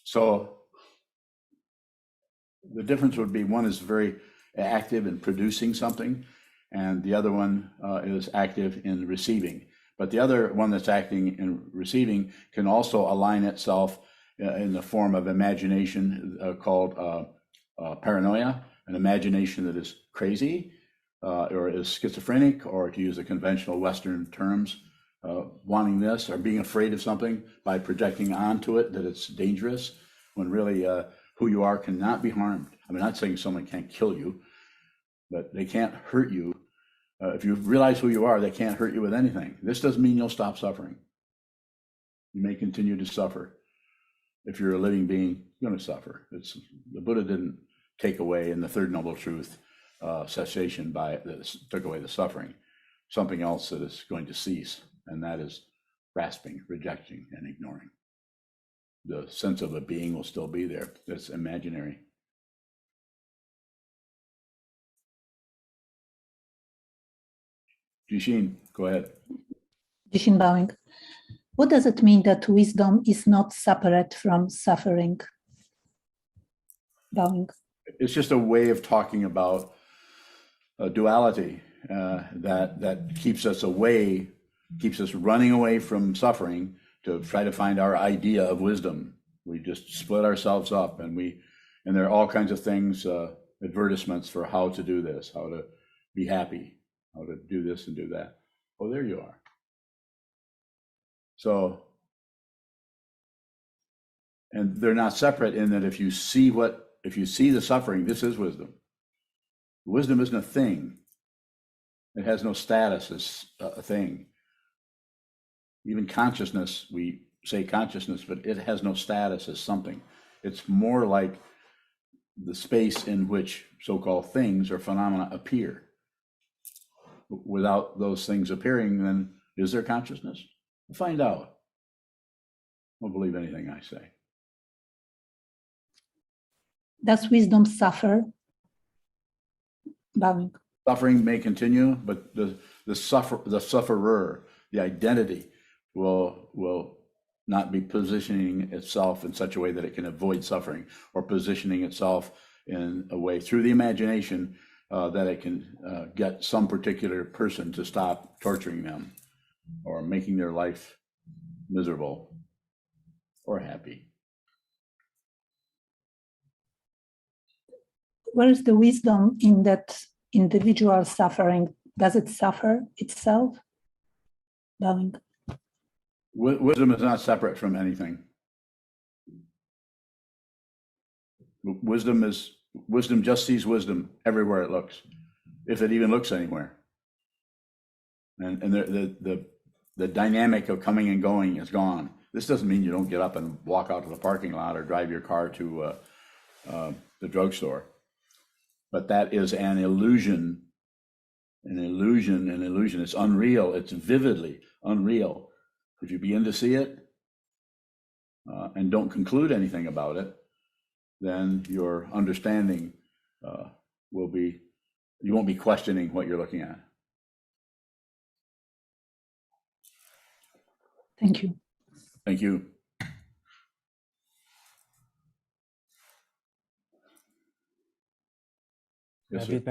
So the difference would be one is very active in producing something, and the other one is active in receiving. But the other one that's acting and receiving can also align itself in the form of imagination called paranoia, an imagination that is crazy or is schizophrenic, or to use the conventional Western terms, wanting this or being afraid of something by projecting onto it that it's dangerous, when really who you are cannot be harmed. I'm not saying someone can't kill you, but they can't hurt you. If you realize who you are, they can't hurt you with anything. This doesn't mean you'll stop suffering. You may continue to suffer. If you're a living being, you're going to suffer. The Buddha didn't take away in the third noble truth cessation took away the suffering. Something else that is going to cease, and that is grasping, rejecting, and ignoring. the sense of a being will still be there. It's imaginary. Jishin, go ahead. Jishin bowing. What does it mean that wisdom is not separate from suffering? Bowing. It's just a way of talking about a duality that keeps us away, keeps us running away from suffering to try to find our idea of wisdom. We just split ourselves up, and there are all kinds of things, advertisements for how to do this, how to be happy, how to do this and do that. Oh, there you are. So, and they're not separate in that if you see the suffering, this is wisdom. Wisdom isn't a thing. It has no status as a thing. Even consciousness, we say consciousness, but it has no status as something. It's more like the space in which so-called things or phenomena appear. Without those things appearing, then is there consciousness? We'll find out. Don't believe anything I say. Does wisdom suffer? Bowing. Suffering may continue, but the sufferer, the identity, will not be positioning itself in such a way that it can avoid suffering, or positioning itself in a way through the imagination that it can get some particular person to stop torturing them or making their life miserable or happy. Where is the wisdom in that individual suffering? Does it suffer itself? Bowing. Wisdom is not separate from anything. Wisdom just sees wisdom everywhere it looks, if it even looks anywhere. And the dynamic of coming and going is gone. This doesn't mean you don't get up and walk out to the parking lot or drive your car to the drugstore. But that is an illusion. An illusion. It's unreal. It's vividly unreal. If you begin to see it and don't conclude anything about it, then your understanding will be, you won't be questioning what you're looking at. Thank you. Thank you. Yes, sir.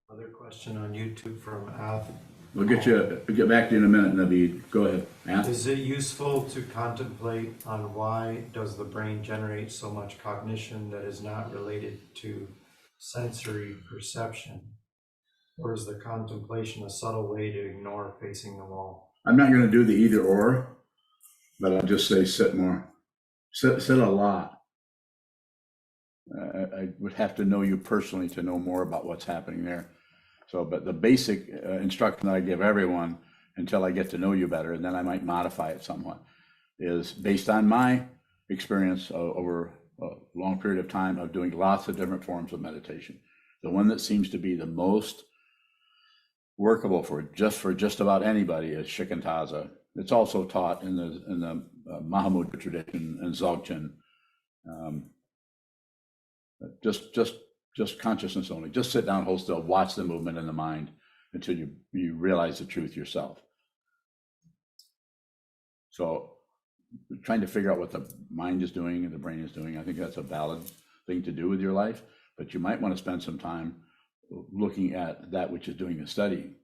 Another question on YouTube from Av. We'll get back to you in a minute, Naveed. Go ahead. Ask. Is it useful to contemplate on why does the brain generate so much cognition that is not related to sensory perception? Or is the contemplation a subtle way to ignore facing the wall? I'm not going to do the either or, but I'll just say sit more. Sit a lot. I would have to know you personally to know more about what's happening there. So, but the basic instruction that I give everyone until I get to know you better, and then I might modify it somewhat, is based on my experience over a long period of time of doing lots of different forms of meditation. The one that seems to be the most workable for just about anybody is Shikantaza. It's also taught in the Mahamudra tradition and Dzogchen. Just consciousness only. Just sit down, hold still, watch the movement in the mind until you realize the truth yourself. So trying to figure out what the mind is doing and the brain is doing, I think that's a valid thing to do with your life, but you might want to spend some time looking at that which is doing the studying.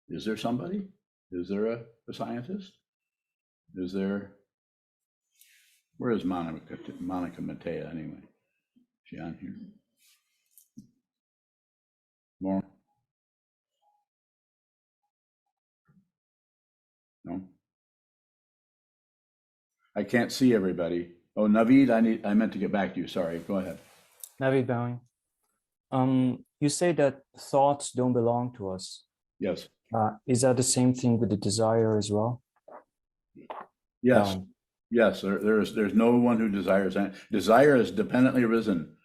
Is there somebody? Is there a scientist? Is there, where is Monica Matea anyway? Is she on here? More? No? I can't see everybody. Oh, Naveed, I meant to get back to you. Sorry, go ahead. Navid bowing. You say that thoughts don't belong to us. Yes. Is that the same thing with the desire as well? Yes. Yes. There's no one who desires. Desire is dependently arisen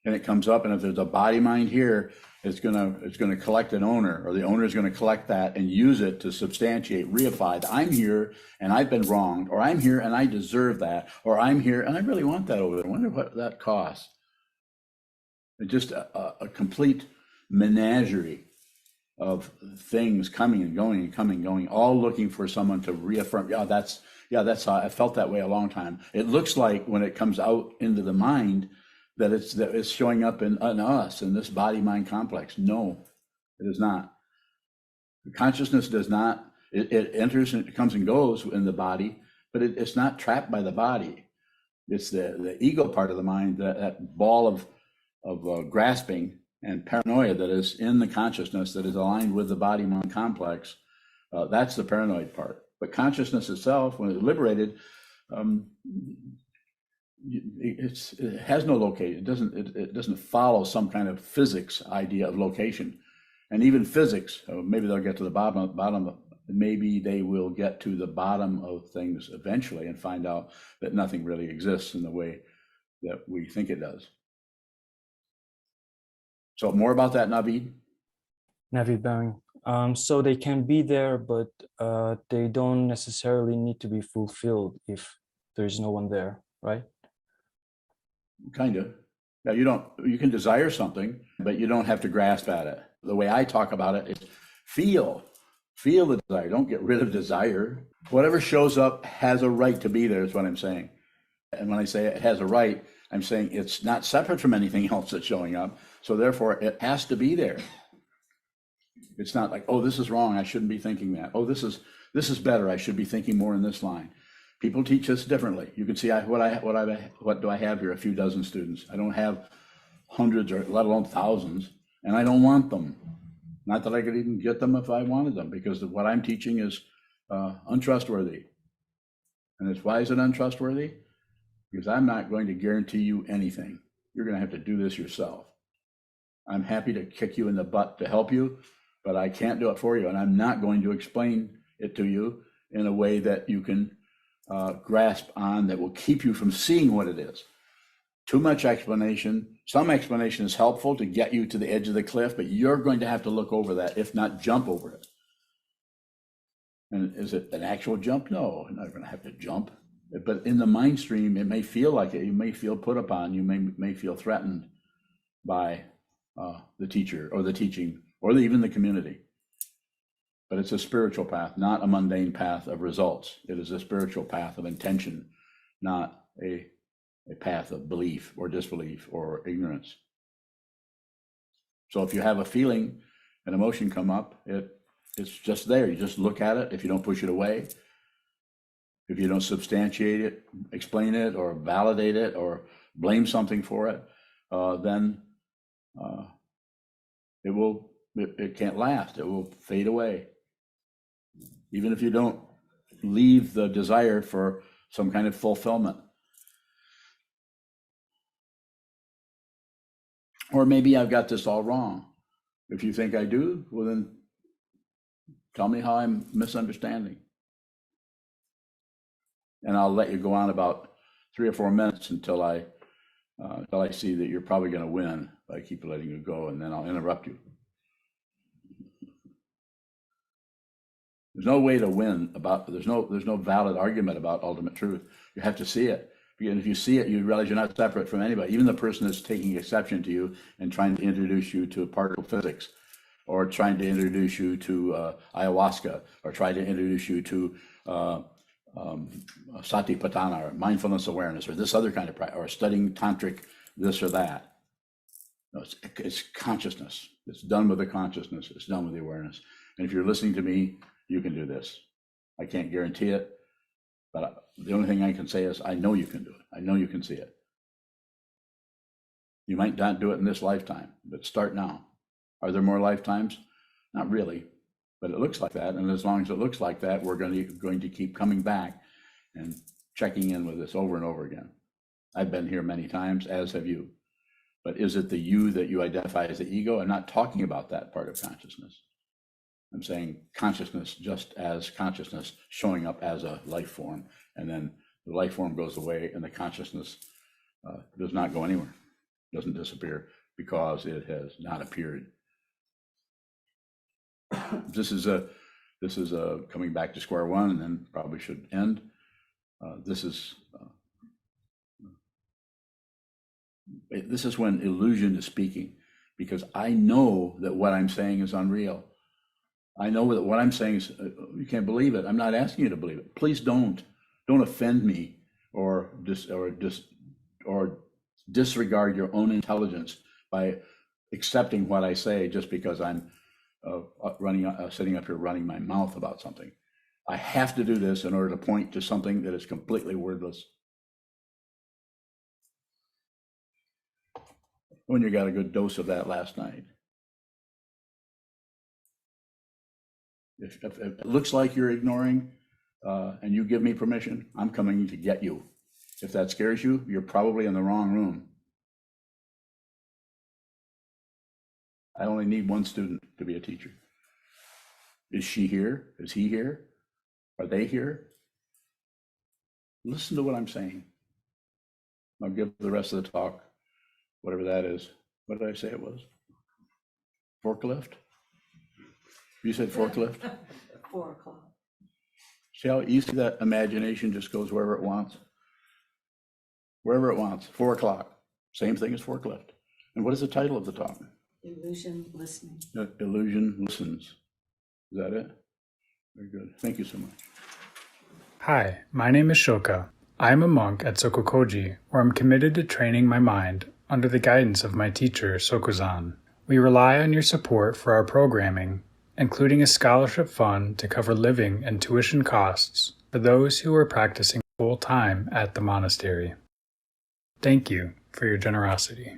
and it comes up, and if there's a body mind here, it's gonna collect an owner, or the owner is gonna collect that and use it to substantiate, reify that I'm here and I've been wronged, or I'm here and I deserve that, or I'm here and I really want that over there. I wonder what that costs. It's just a complete menagerie of things coming and going and coming and going, all looking for someone to reaffirm. That's how I felt that way a long time. It looks like when it comes out into the mind that it's showing up in us, in this body-mind complex. No, it is not. Consciousness does not, it enters and it comes and goes in the body, but it's not trapped by the body. It's the ego part of the mind, that ball of grasping and paranoia that is in the consciousness that is aligned with the body-mind complex. That's the paranoid part. But consciousness itself, when it's liberated, it has no location. It doesn't follow some kind of physics idea of location. And even physics, maybe they'll get to the bottom. Maybe they will get to the bottom of things eventually and find out that nothing really exists in the way that we think it does. So more about that, Naveed? Navid Bang. So they can be there, but they don't necessarily need to be fulfilled if there's no one there, right? Kind of. Now you can desire something, but you don't have to grasp at it. The way I talk about it is feel the desire. Don't get rid of desire. Whatever shows up has a right to be there, is what I'm saying. And when I say it has a right, I'm saying it's not separate from anything else that's showing up. So therefore it has to be there. It's not like, oh, this is wrong, I shouldn't be thinking that. Oh, this is better, I should be thinking more in this line. People teach us differently. You can see what do I have here? A few dozen students. I don't have hundreds, or let alone thousands, and I don't want them. Not that I could even get them if I wanted them, because what I'm teaching is untrustworthy. And why is it untrustworthy? Because I'm not going to guarantee you anything. You're going to have to do this yourself. I'm happy to kick you in the butt to help you, but I can't do it for you. And I'm not going to explain it to you in a way that you can grasp on, that will keep you from seeing what it is. Too much explanation. Some explanation is helpful to get you to the edge of the cliff, but you're going to have to look over that, if not jump over it. And is it an actual jump? No, I'm not going to have to jump. But in the mind stream, it may feel like it. You may feel put upon. You may feel threatened by the teacher or the teaching or even the community. But it's a spiritual path, not a mundane path of results. It is a spiritual path of intention, not a path of belief or disbelief or ignorance. So if you have a feeling, an emotion come up, it's just there. You just look at it. If you don't push it away, if you don't substantiate it, explain it, or validate it, or blame something for it, then it can't last. It will fade away. Even if you don't leave the desire for some kind of fulfillment. Or maybe I've got this all wrong. If you think I do, well then tell me how I'm misunderstanding. And I'll let you go on about 3 or 4 minutes until I see that you're probably going to win if I keep letting you go, and then I'll interrupt you. There's no way to win there's no valid argument about ultimate truth. You have to see it. And if you see it, you realize you're not separate from anybody, even the person that's taking exception to you and trying to introduce you to particle physics, or trying to introduce you to ayahuasca, or try to introduce you to satipatthana, or mindfulness awareness, or this other kind of practice, or studying tantric this or that. No, it's consciousness. It's done with the consciousness. It's done with the awareness. And if you're listening to me, you can do this. I can't guarantee it, but the only thing I can say is I know you can do it. I know you can see it. You might not do it in this lifetime, but start now. Are there more lifetimes? Not really, but it looks like that. And as long as it looks like that, we're going to keep coming back and checking in with this over and over again. I've been here many times, as have you. But is it the you that you identify as the ego? I'm not talking about that part of consciousness. I'm saying consciousness just as consciousness showing up as a life form, and then the life form goes away and the consciousness does not go anywhere. doesn't disappear because it has not appeared. This is a coming back to square one, and then probably should end. This is when illusion is speaking, because I know that what I'm saying is unreal. I know that what I'm saying is you can't believe it. I'm not asking you to believe it. Please don't offend me or disregard your own intelligence by accepting what I say just because I'm sitting up here running my mouth about something. I have to do this in order to point to something that is completely wordless. When you got a good dose of that last night. If it looks like you're ignoring and you give me permission, I'm coming to get you. If that scares you, you're probably in the wrong room. I only need one student to be a teacher. Is she here? Is he here? Are they here? Listen to what I'm saying. I'll give the rest of the talk, whatever that is. What did I say it was? Forklift? You said forklift? 4 o'clock. See how easy that imagination just goes wherever it wants? Wherever it wants. 4 o'clock. Same thing as forklift. And what is the title of the talk? Illusion listening. Illusion listens. Is that it? Very good. Thank you so much. Hi, my name is Shoka. I am a monk at SokukoJi, where I'm committed to training my mind under the guidance of my teacher, Sokuzan. We rely on your support for our programming, including a scholarship fund to cover living and tuition costs for those who are practicing full-time at the monastery. Thank you for your generosity.